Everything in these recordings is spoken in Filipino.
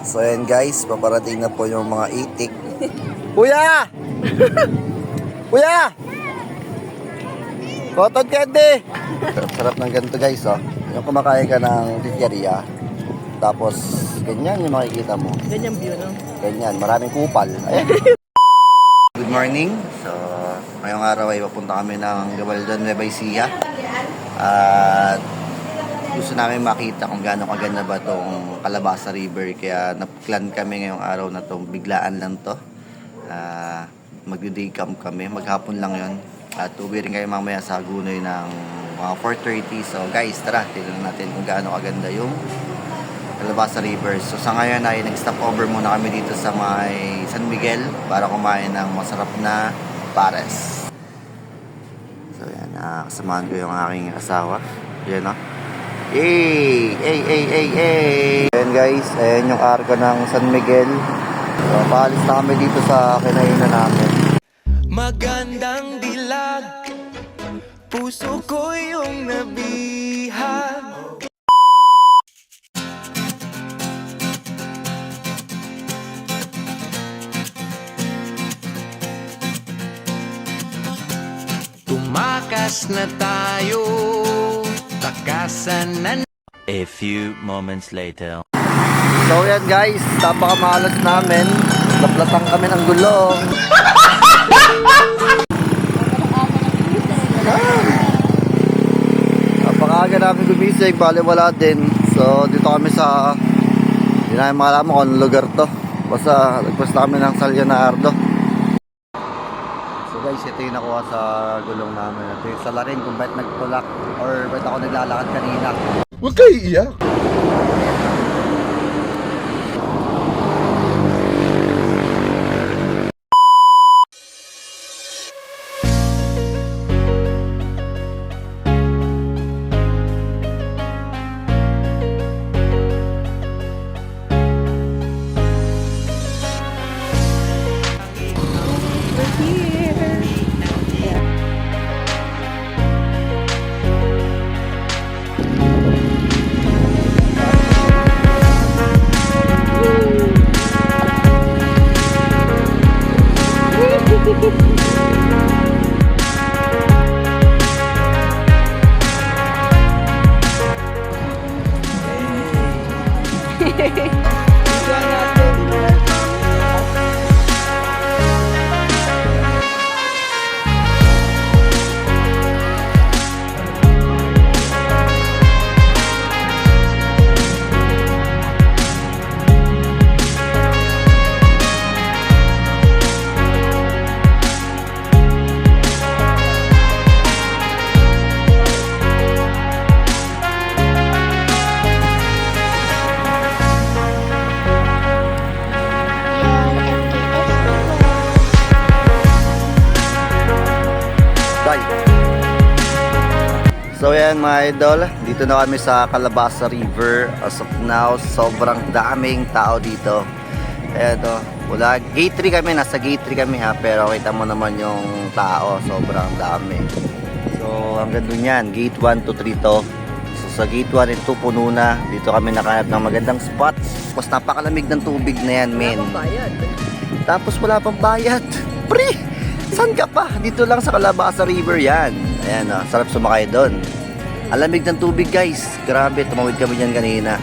So ayan guys, paparating na po yung mga itik. Kuya! Kuya! Cotton candy! Sarap ng ganito guys, oh. Yung kumakain ka ng tityaria. Tapos, ganyan yung makikita mo. Ganyan view, no? Ganyan, maraming kupal. Ayan. Good morning. So, ngayong araw ay papunta kami ng Gabaldon, Nueva Ecija. At gusto namin makita kung gaano kaganda ba itong Calabasa River. Kaya naplan kami ngayong araw na to. Biglaan lang to. Mag-day camp kami. Maghapon lang yon. At uwi rin kayo mamaya sa Agunoy ng mga 4:30. So guys, tara, tignan natin kung gaano kaganda yung Calabasa River. So sa ngayon ay nag-stop over muna kami dito sa may San Miguel para kumain ng masarap na pares. So yan, kasamahan ko yung aking asawa. Yan, no? Yay! Hey! Ayan guys, ayan yung arko ng San Miguel. So paalis na kami dito sa kinainan namin. Magandang dilag, puso ko yung nabihag. Tumakas na tayo, takasan na. A few moments later. So yan guys, napakamalas namin. Naplatang kami ng gulong. Napakaga namin gumising, bali wala din. So dito kami sa, hindi namin makalaman kung anong lugar to. Basta nagpas na kami ng San Leonardo. So guys, ito yung nakuha sa gulong namin. Ito yung salarin kung bakit nagtulak or bakit ako naglalakad kanina. Huwag kayo iiyak. So yan mga idol, dito na kami sa Calabasa River. As of now, sobrang daming tao dito. Ayan to, wala, gate 3 kami, nasa gate 3 kami ha. Pero kita mo naman yung tao, sobrang dami. So hanggang dun yan, gate 1 to 3 to. So sa gate 1 and 2 puno na. Dito kami nakahanap ng magandang spots. Tapos napakalamig ng tubig na yan, men. Tapos wala pang bayad. Pre! Saan ka pa? Dito lang sa Calabasa River yan. Ayan o, sarap sumakay doon. Alamig ng tubig guys. Grabe, tumawid kami dyan kanina.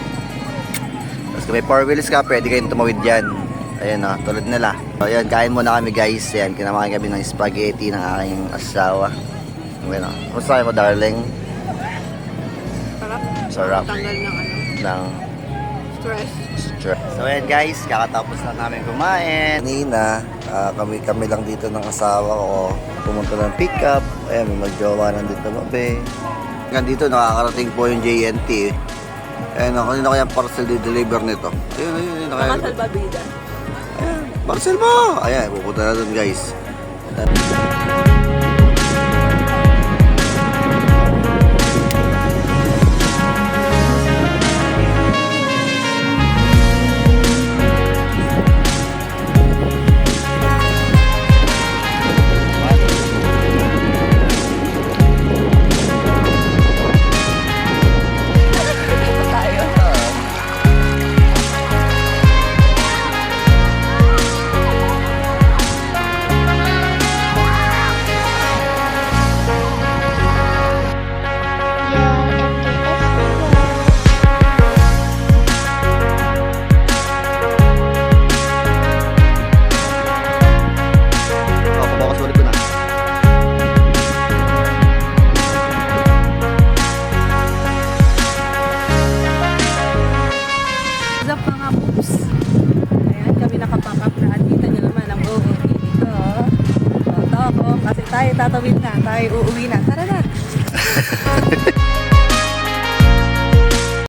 Tapos kung may 4 wheels ka, pwede kayong tumawid dyan. Ayan o, tulad nila. So ayan, kain muna kami guys. Ayan, kinamakan kami ng spaghetti ng aking asawa. Ayan o, kumusta mo darling? Sarap. Sarap. Tanggal ng ano, Ng stress. So ayan guys, kakatapos lang namin kumain. Kanina, kami lang dito ng asawa ko. Pumunta ng pick up. Ayan, may magjowa nandito mabe. Hanggang dito nakakarating po yung JNT. Ayan, kanina kaya parcel di-deliver nito. Ayun. Nakasalbabida. Ayan, parcel mo! Ayan, pupunta na dun guys. tatawid na. Tayo uuwi na. Tara na.